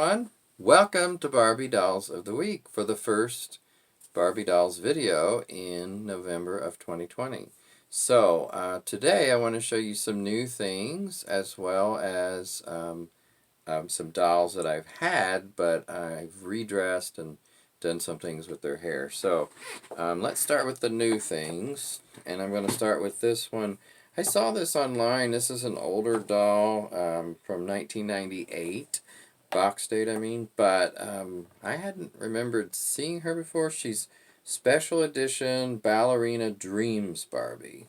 everyone. Welcome to Barbie Dolls of the Week for the first Barbie Dolls video in November of 2020. So today I want to show you some new things as well as some dolls that I've had, but I've redressed and done some things with their hair. So let's start with the new things, and I'm going to start with this one. I saw this online. This is an older doll from 1998, box date I mean, but I hadn't remembered seeing her before. She's Special Edition Ballerina Dreams Barbie,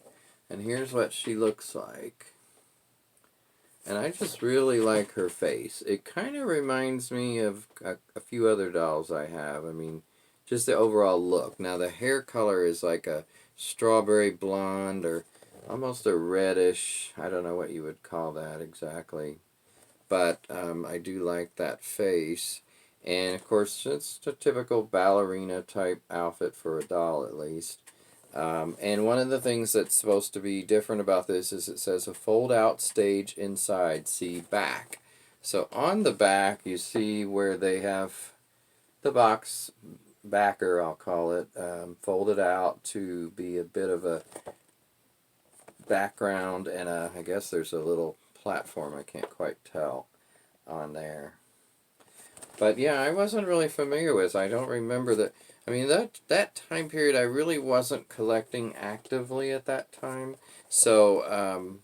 and here's what she looks like. And I just really like her face. It kind of reminds me of a few other dolls I have. I mean, just the overall look. Now the hair color is like a strawberry blonde or almost a reddish. I don't know what you would call that exactly. But I do like that face. And of course, it's a typical ballerina type outfit for a doll at least. And one of the things that's supposed to be different about this is it says a fold-out stage inside, see back. So on the back, you see where they have the box backer, I'll call it, folded out to be a bit of a background, and I guess there's a little platform, I can't quite tell, on there. But yeah, I wasn't really familiar with. I don't remember that. I mean, that time period, I really wasn't collecting actively at that time. So,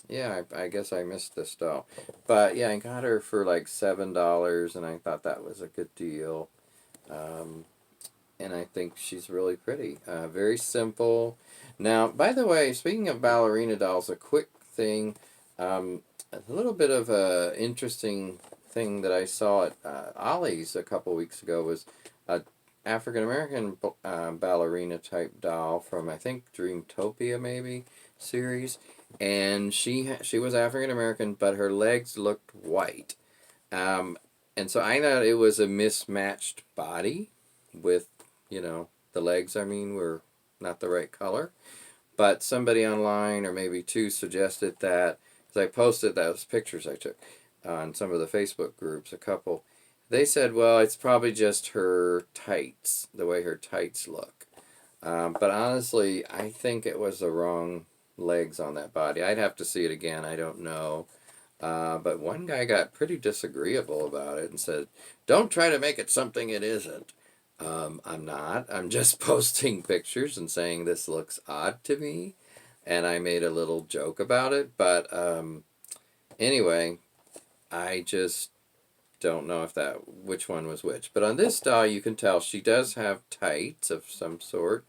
yeah, I guess I missed this doll. But yeah, I got her for like $7, and I thought that was a good deal. And I think she's really pretty. Very simple. Now, by the way, speaking of ballerina dolls, a quick thing. A little bit of a interesting thing that I saw at Ollie's a couple weeks ago was a African American ballerina type doll from, I think, Dreamtopia maybe series, and she was African American, but her legs looked white, and so I thought it was a mismatched body with, the legs, I mean, were not the right color, but somebody online or maybe two suggested that, because I posted those pictures I took on some of the Facebook groups, a couple. They said, well, it's probably just her tights, the way her tights look. But honestly, I think it was the wrong legs on that body. I'd have to see it again. I don't know. But one guy got pretty disagreeable about it and said, don't try to make it something it isn't. I'm not. I'm just posting pictures and saying this looks odd to me. And I made a little joke about it. But anyway, I just don't know which one was which. But on this doll, you can tell she does have tights of some sort.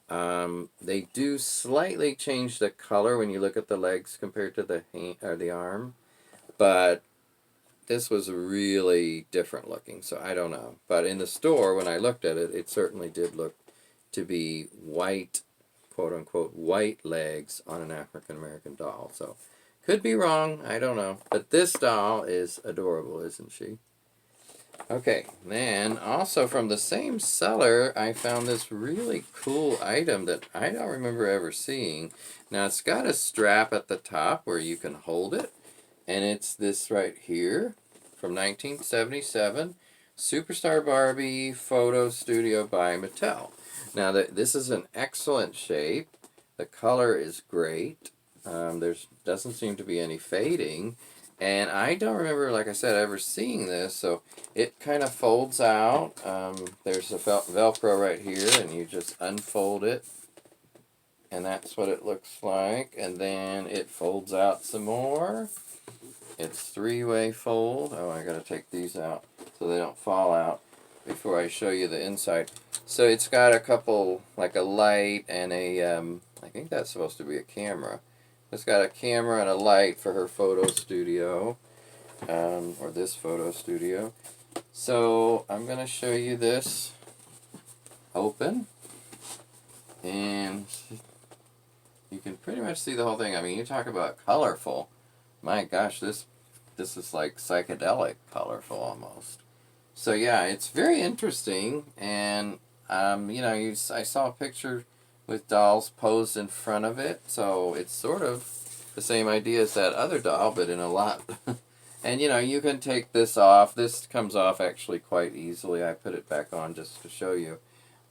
They do slightly change the color when you look at the legs compared to the hand or the arm. But this was really different looking, so I don't know. But in the store, when I looked at it, it certainly did look to be white, quote-unquote, white legs on an African-American doll. So, could be wrong, I don't know. But this doll is adorable, isn't she? Okay, then also from the same seller, I found this really cool item that I don't remember ever seeing. Now, it's got a strap at the top where you can hold it. And it's this right here from 1977, Superstar Barbie Photo Studio by Mattel. Now, this is an excellent shape. The color is great. There doesn't seem to be any fading. And I don't remember, like I said, ever seeing this. So it kind of folds out. There's a Velcro right here, and you just unfold it. And that's what it looks like. And then it folds out some more. It's three-way fold. Oh, I gotta take these out so they don't fall out before I show you the inside. So it's got a couple, like a light and a, I think that's supposed to be a camera. It's got a camera and a light for her photo studio, or this photo studio. So I'm gonna show you this open, and you can pretty much see the whole thing. I mean, you talk about colorful. My gosh, this is like psychedelic colorful almost. So yeah, it's very interesting, and I saw a picture with dolls posed in front of it, so it's sort of the same idea as that other doll, but in a lot And you know, you can take this off. This comes off actually quite easily. I put it back on just to show you.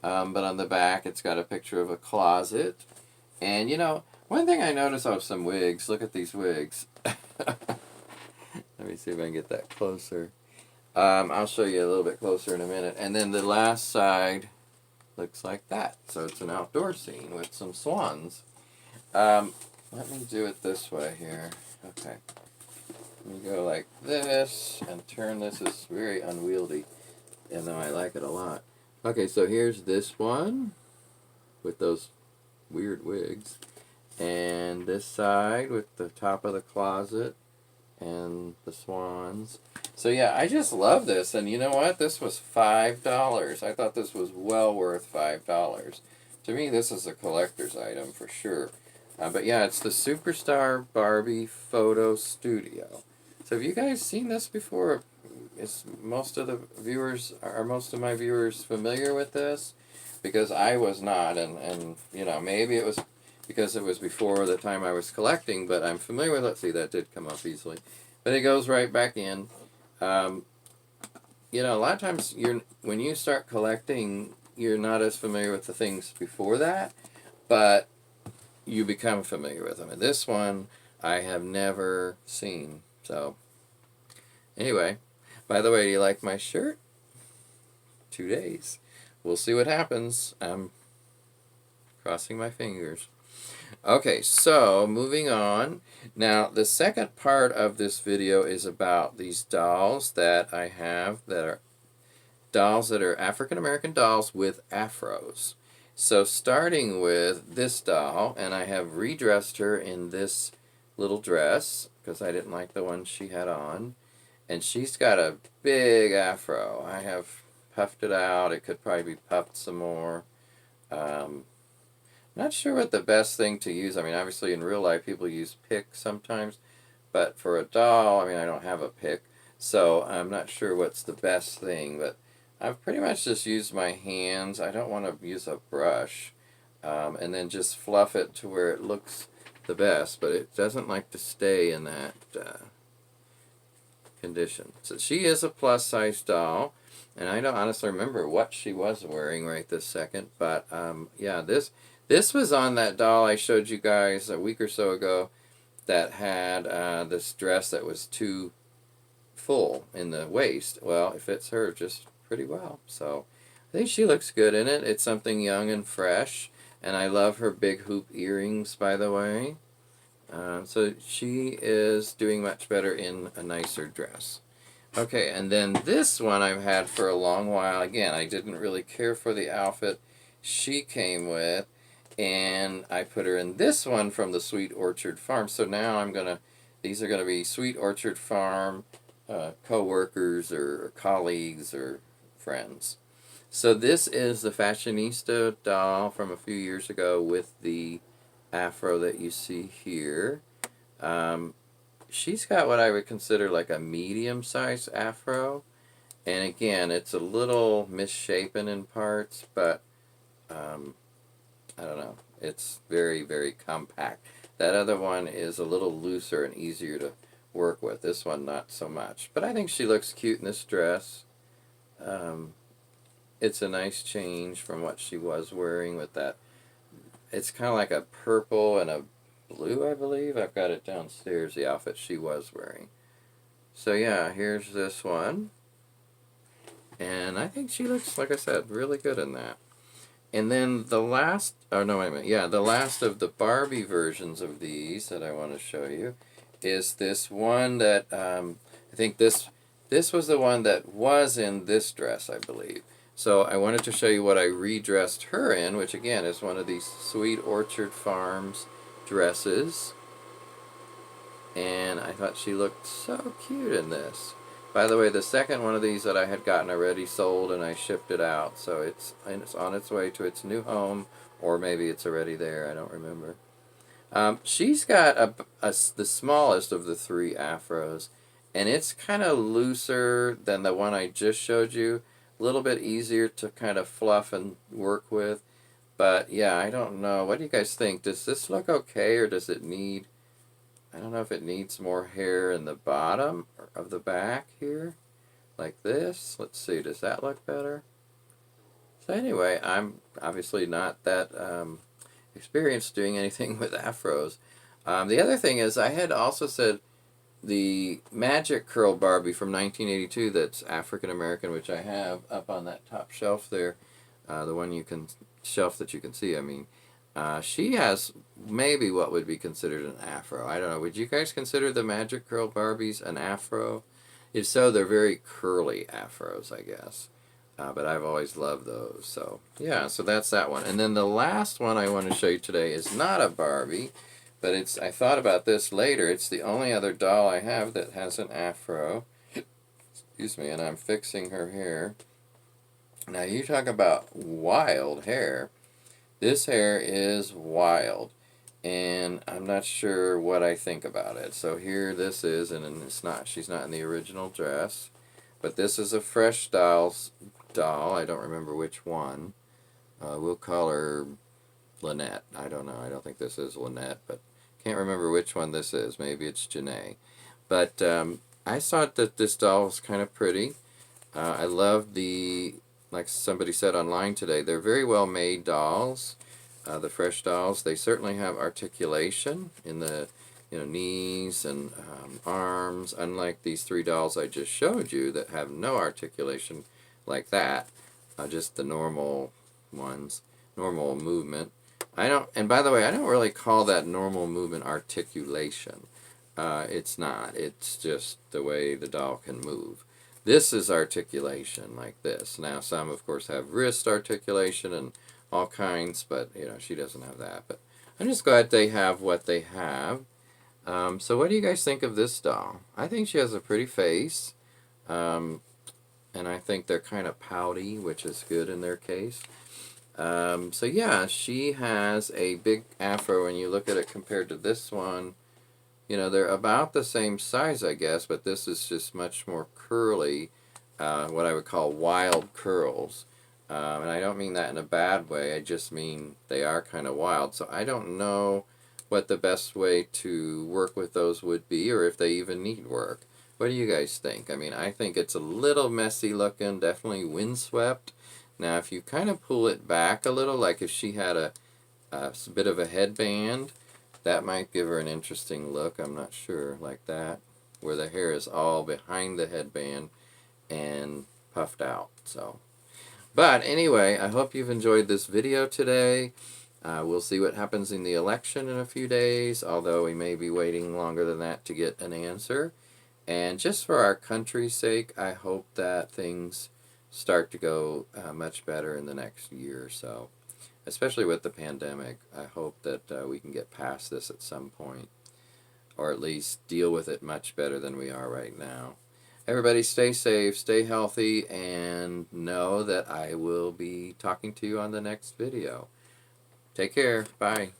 But on the back, it's got a picture of a closet. And you know, one thing I noticed of some wigs, look at these wigs. Let me see if I can get that closer. I'll show you a little bit closer in a minute. And then the last side looks like that. So it's an outdoor scene with some swans. Let me do it this way here. Okay. Let me go like this and turn this. Is very unwieldy, and though I like it a lot. Okay, so here's this one with those weird wigs. And this side with the top of the closet and the swans. So yeah, I just love this. And you know what? This was $5. I thought this was well worth $5. To me, this is a collector's item for sure. But yeah, it's the Superstar Barbie Photo Studio. So have you guys seen this before? Is most of my viewers familiar with this? Because I was not, and you know, maybe it was because it was before the time I was collecting, but I'm familiar with it. See, that did come up easily. But it goes right back in. You know, a lot of times when you start collecting, you're not as familiar with the things before that, but you become familiar with them. And this one I have never seen. So, anyway, by the way, do you like my shirt? 2 days. We'll see what happens. I'm crossing my fingers. Okay, so moving on. Now, the second part of this video is about these dolls that I have that are dolls that are African American dolls with afros. So starting with this doll, and I have redressed her in this little dress because I didn't like the one she had on. And she's got a big afro. I have puffed it out. It could probably be puffed some more. Not sure what the best thing to use. I mean, obviously in real life people use pick sometimes, but for a doll, I mean, I don't have a pick, so I'm not sure what's the best thing, but I've pretty much just used my hands. I don't want to use a brush, and then just fluff it to where it looks the best, but it doesn't like to stay in that condition. So she is a plus-size doll, and I don't honestly remember what she was wearing right this second, but yeah, this was on that doll I showed you guys a week or so ago that had this dress that was too full in the waist. Well, it fits her just pretty well. So I think she looks good in it. It's something young and fresh. And I love her big hoop earrings, by the way. So she is doing much better in a nicer dress. Okay, and then this one I've had for a long while. Again, I didn't really care for the outfit she came with, and I put her in this one from the Sweet Orchard Farm. So now these are gonna be Sweet Orchard Farm co-workers or colleagues or friends. So this is the Fashionista doll from a few years ago with the afro that you see here. She's got what I would consider like a medium-sized afro, and again, it's a little misshapen in parts, but I don't know. It's very, very compact. That other one is a little looser and easier to work with. This one, not so much. But I think she looks cute in this dress. It's a nice change from what she was wearing with that. It's kind of like a purple and a blue, I believe. I've got it downstairs, the outfit she was wearing. So yeah, here's this one. And I think she looks, like I said, really good in that. And then the last, oh no, wait a minute, yeah, the last of the Barbie versions of these that I want to show you is this one that, I think this was the one that was in this dress, I believe. So I wanted to show you what I redressed her in, which again is one of these Sweet Orchard Farms dresses. And I thought she looked so cute in this. By the way, the second one of these that I had gotten already sold and I shipped it out. So it's on its way to its new home, or maybe it's already there, I don't remember. She's got the smallest of the three afros, and it's kind of looser than the one I just showed you. A little bit easier to kind of fluff and work with. But yeah, I don't know. What do you guys think? Does this look okay, or does it need I don't know if it needs more hair in the bottom of the back here, like this. Let's see, does that look better? So anyway, I'm obviously not that experienced doing anything with afros. The other thing is, I had also said the Magic Curl Barbie from 1982 that's African American, which I have up on that top shelf there, the one shelf that you can see, I mean, she has maybe what would be considered an afro. I don't know. Would you guys consider the Magic Curl Barbies an afro? If so, they're very curly afros, I guess. But I've always loved those. So, yeah, so that's that one. And then the last one I want to show you today is not a Barbie, but I thought about this later. It's the only other doll I have that has an afro. Excuse me, and I'm fixing her hair. Now, you talk about wild hair. This hair is wild, and I'm not sure what I think about it. So here this is, and she's not in the original dress, but this is a Fresh Dolls doll. I don't remember which one. We'll call her Lynette. I don't know. I don't think this is Lynette, but can't remember which one this is. Maybe it's Janae. But I thought that this doll was kind of pretty. I love like somebody said online today, they're very well made dolls. The Fresh Dolls, they certainly have articulation in the knees and arms, unlike these three dolls I just showed you that have no articulation like that, just the normal ones, normal movement. And by the way, I don't really call that normal movement articulation. It's not. It's just the way the doll can move. This is articulation like this. Now, some, of course, have wrist articulation and all kinds, but, she doesn't have that. But I'm just glad they have what they have. So what do you guys think of this doll? I think she has a pretty face. And I think they're kind of pouty, which is good in their case. So yeah, she has a big afro when you look at it compared to this one. They're about the same size, I guess, but this is just much more curly, what I would call wild curls. And I don't mean that in a bad way, I just mean they are kind of wild. So I don't know what the best way to work with those would be, or if they even need work. What do you guys think? I mean, I think it's a little messy looking, definitely windswept. Now, if you kind of pull it back a little, like if she had a bit of a headband, that might give her an interesting look. I'm not sure, like that, where the hair is all behind the headband and puffed out. But anyway, I hope you've enjoyed this video today. We'll see what happens in the election in a few days, although we may be waiting longer than that to get an answer. And just for our country's sake, I hope that things start to go much better in the next year or so. Especially with the pandemic, I hope that we can get past this at some point, or at least deal with it much better than we are right now. Everybody stay safe, stay healthy, and know that I will be talking to you on the next video. Take care. Bye.